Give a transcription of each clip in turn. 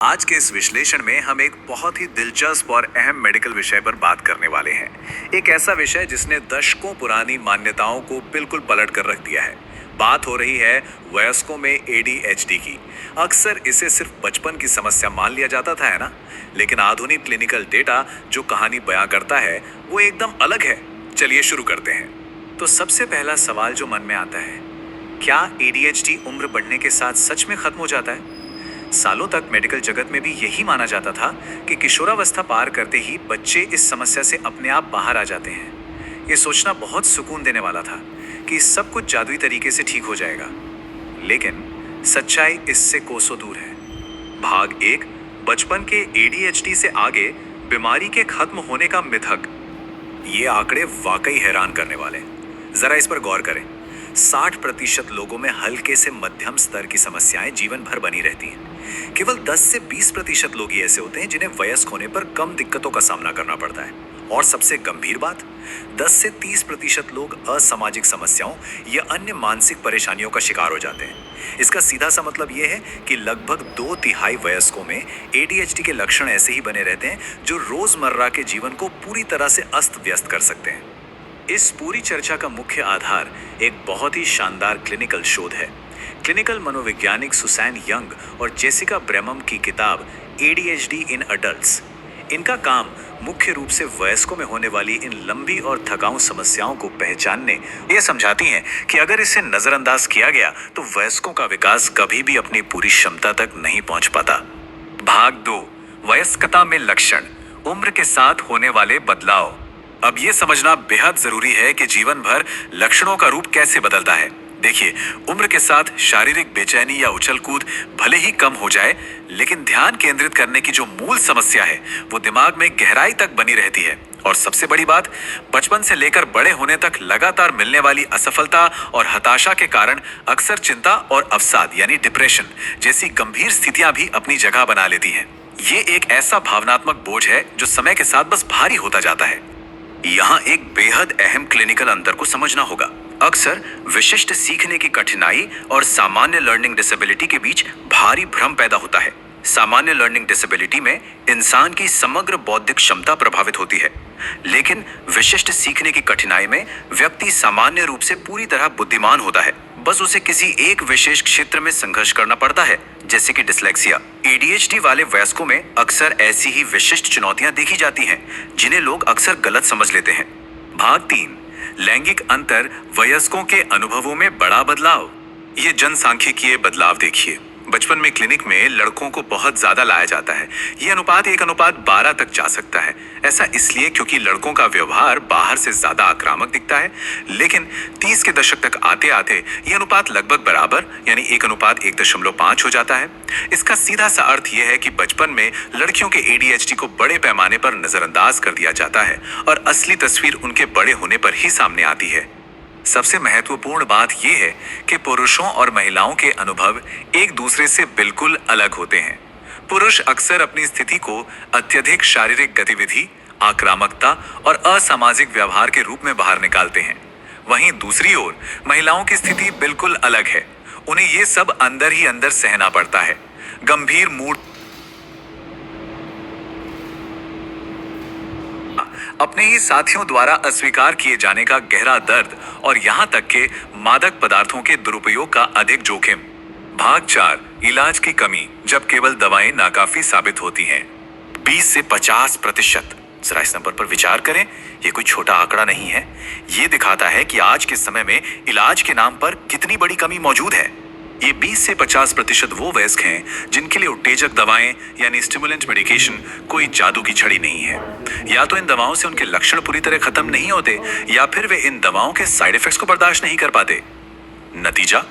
आज के इस विश्लेषण में हम एक बहुत ही दिलचस्प और अहम मेडिकल विषय पर बात करने वाले हैं। एक ऐसा विषय जिसने दशकों पुरानी मान्यताओं को बिल्कुल पलट कर रख दिया है। बात हो रही है वयस्कों में एडीएचडी की। अक्सर इसे सिर्फ बचपन की समस्या मान लिया जाता था, है ना? लेकिन आधुनिक क्लिनिकल डेटा जो कहानी बयां करता है वो एकदम अलग है। चलिए शुरू करते हैं। तो सबसे पहला सवाल जो मन में आता है, क्या एडीएचडी उम्र बढ़ने के साथ सच में खत्म हो जाता है? सालों तक मेडिकल जगत में भी यही माना जाता था कि किशोरावस्था पार करते ही बच्चे इस समस्या से अपने आप बाहर आ जाते हैं। ये सोचना बहुत सुकून देने वाला था कि सब कुछ जादुई तरीके से ठीक हो जाएगा, लेकिन सच्चाई इससे कोसों दूर है। भाग 1, बचपन के एडीएचडी से आगे बीमारी के खत्म होने का मिथक। ये आंकड़े वाकई हैरान करने वाले हैं। जरा इस पर गौर करें। 60% लोगों में हल्के से मध्यम स्तर की समस्याएं जीवन भर बनी रहती हैं। केवल 10 से 20% लोग ही ऐसे होते हैं जिन्हें वयस्क होने पर कम दिक्कतों का सामना करना पड़ता है। और सबसे गंभीर बात, 10 से 30% लोग असामाजिक समस्याओं या अन्य मानसिक परेशानियों का शिकार हो जाते हैं। इसका सीधा सा मतलब यह है कि लगभग 2/3 वयस्कों में एडीएचडी के लक्षण ऐसे ही बने रहते हैं जो रोजमर्रा के जीवन को पूरी तरह से अस्त व्यस्त कर सकते हैं। इस पूरी चर्चा का मुख्य आधार एक बहुत ही शानदार क्लिनिकल शोध है। क्लिनिकल मनोवैज्ञानिक सुसैन यंग और जेसिका ब्रेमम की किताब एडीएचडी इन अडल्ट्स। इनका काम मुख्य रूप से वयस्कों में होने वाली इन लंबी और थकाऊ समस्याओं को पहचानने ये समझाती हैं कि अगर इसे नजरअंदाज किया गया तो वयस्कों का विकास कभी भी अपनी पूरी क्षमता तक नहीं पहुंच पाता। भाग 2, वयस्कता में लक्षण, उम्र के साथ होने वाले बदलाव। अब ये समझना बेहद जरूरी है कि जीवन भर लक्षणों का रूप कैसे बदलता है। देखिए, उम्र के साथ शारीरिक बेचैनी या उछल कूद भले ही कम हो जाए, लेकिन ध्यान केंद्रित करने की जो मूल समस्या है वो दिमाग में गहराई तक बनी रहती है। और सबसे बड़ी बात, बचपन से लेकर बड़े होने तक लगातार मिलने वाली असफलता और हताशा के कारण अक्सर चिंता और अवसाद यानी डिप्रेशन जैसी गंभीर स्थितियां भी अपनी जगह बना लेती हैं। ये एक ऐसा भावनात्मक बोझ है जो समय के साथ बस भारी होता जाता है। यहाँ एक बेहद अहम क्लिनिकल अंतर को समझना होगा। अक्सर विशिष्ट सीखने की कठिनाई और सामान्य लर्निंग डिसेबिलिटी के बीच भारी भ्रम पैदा होता है। सामान्य लर्निंग डिसेबिलिटी में इंसान की समग्र बौद्धिक क्षमता प्रभावित होती है, लेकिन विशिष्ट सीखने की कठिनाई में व्यक्ति सामान्य रूप से पूरी तरह बुद्धिमान होता है। बस उसे किसी एक विशेष क्षेत्र में संघर्ष करना पड़ता है, जैसे कि डिसलेक्सिया। एडीएचडी वाले वयस्कों में अक्सर ऐसी ही विशिष्ट चुनौतियां देखी जाती हैं, जिन्हें लोग अक्सर गलत समझ लेते हैं। भाग 3, लैंगिक अंतर, वयस्कों के अनुभवों में बड़ा बदलाव। ये जनसांख्यिकीय बदलाव देखिए। बचपन में क्लिनिक में लड़कों को बहुत ज्यादा लाया जाता है। ये अनुपात 1:12 तक जा सकता है। ऐसा इसलिए क्योंकि लड़कों का व्यवहार बाहर से ज्यादा आक्रामक दिखता है, लेकिन 30 के दशक तक आते आते ये अनुपात लगभग बराबर यानी 1:1.5 हो जाता है। इसका सीधा सा अर्थ यह है कि बचपन में लड़कियों के एडीएचडी को बड़े पैमाने पर नजरअंदाज कर दिया जाता है और असली तस्वीर उनके बड़े होने पर ही सामने आती है। सबसे महत्वपूर्ण बात यह है कि पुरुषों और महिलाओं के अनुभव एक दूसरे से बिल्कुल अलग होते हैं। पुरुष अक्सर अपनी स्थिति को अत्यधिक शारीरिक गतिविधि, आक्रामकता और असामाजिक व्यवहार के रूप में बाहर निकालते हैं। वहीं दूसरी ओर महिलाओं की स्थिति बिल्कुल अलग है। उन्हें ये सब अंदर ही अंदर सहना पड़ता है। गंभीर मूड, अपने ही साथियों द्वारा अस्वीकार किए जाने का गहरा दर्द और यहां तक के मादक पदार्थों के दुरुपयोग का अधिक जोखिम। भाग 4, इलाज की कमी, जब केवल दवाएं नाकाफी साबित होती हैं। 20 से 50%। जरा इस नंबर पर विचार करें। यह कोई छोटा आंकड़ा नहीं है। ये दिखाता है कि आज के समय में इलाज के नाम पर कितनी बड़ी कमी मौजूद है। ये 20 से 50% वो वयस्क हैं जिनके लिए उत्तेजक दवाएं यानी स्टिमुलेंट मेडिकेशन कोई जादू की छड़ी नहीं है। या तो इन दवाओं से उनके लक्षण पूरी तरह खत्म नहीं होते, या फिर वे इन दवाओं के साइड इफेक्ट्स को बर्दाश्त नहीं कर पाते। नतीजा,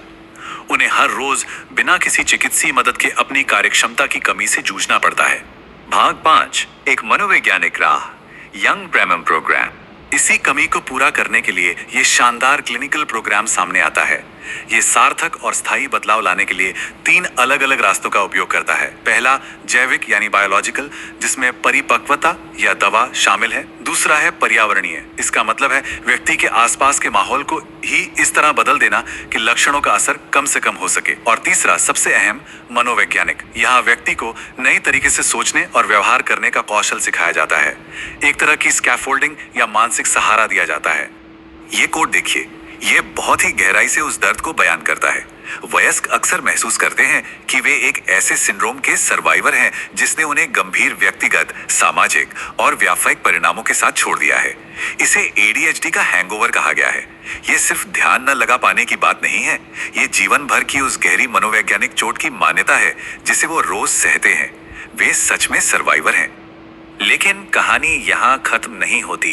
उन्हें हर रोज बिना किसी चिकित्सीय मदद के अपनी कार्यक्षमता की कमी से जूझना पड़ता है। भाग 5, एक मनोवैज्ञानिक राह, यंग ब्रेमम प्रोग्राम। इसी कमी को पूरा करने के लिए ये शानदार क्लिनिकल प्रोग्राम सामने आता है। ये सार्थक और स्थायी बदलाव लाने के लिए 3 अलग अलग रास्तों का उपयोग करता है। पहला जैविक यानी बायोलॉजिकल, जिसमें परिपक्वता या दवा शामिल है। दूसरा है पर्यावरणीय। इसका मतलब है व्यक्ति के आसपास के माहौल को ही इस तरह बदल देना कि लक्षणों का असर कम से कम हो सके। और तीसरा सबसे अहम, मनोवैज्ञानिक। यहाँ व्यक्ति को नई तरीके से सोचने और व्यवहार करने का कौशल सिखाया जाता है। एक तरह की स्कैफोल्डिंग या मानसिक सहारा दिया जाता है। ये कोड देखिए, ये बहुत ही गहराई से उस दर्द को बयान करता है। वयस्क अक्सर महसूस करते हैं कि वे एक ऐसे सिंड्रोम के सर्वाइवर हैं जिसने उन्हें गंभीर व्यक्तिगत, सामाजिक और व्यावसायिक परिणामों के साथ छोड़ दिया है। इसे ADHD का हैंगओवर कहा गया है। ये सिर्फ ध्यान न लगा पाने की बात नहीं है, ये जीवन भर की उस गहरी मनोवैज्ञानिक चोट की मान्यता है जिसे वो रोज सहते हैं। वे सच में सर्वाइवर हैं। लेकिन कहानी यहाँ खत्म नहीं होती।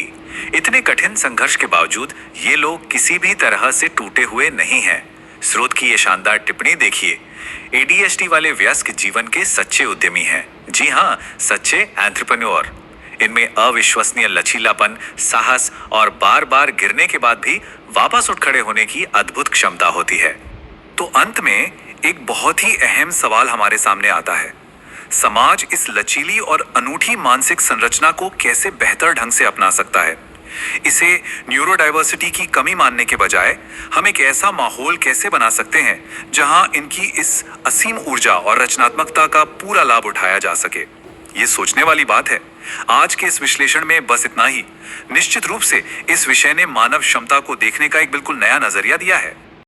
इतने कठिन संघर्ष के बावजूद ये लोग किसी भी तरह से टूटे हुए नहीं हैं। स्रोत की ये शानदार टिप्पणी देखिए, ADHD वाले वयस्क जीवन के सच्चे उद्यमी हैं। जी हाँ, सच्चे एंटरप्रेन्योर। इनमें अविश्वसनीय लचीलापन, साहस और बार बार गिरने के बाद भी वापस उठ खड़े होने की अद्भुत क्षमता होती है। तो अंत में एक बहुत ही अहम सवाल हमारे सामने आता है, समाज इस लचीली और अनूठी मानसिक संरचना को कैसे बेहतर ढंग से अपना सकता है? इसे न्यूरोडाइवर्सिटी की कमी मानने के बजाय हम एक ऐसा माहौल कैसे बना सकते हैं जहां इनकी इस असीम ऊर्जा और रचनात्मकता का पूरा लाभ उठाया जा सके? ये सोचने वाली बात है। आज के इस विश्लेषण में बस इतना ही। निश्चित रूप से इस विषय ने मानव क्षमता को देखने का एक बिल्कुल नया नजरिया दिया है।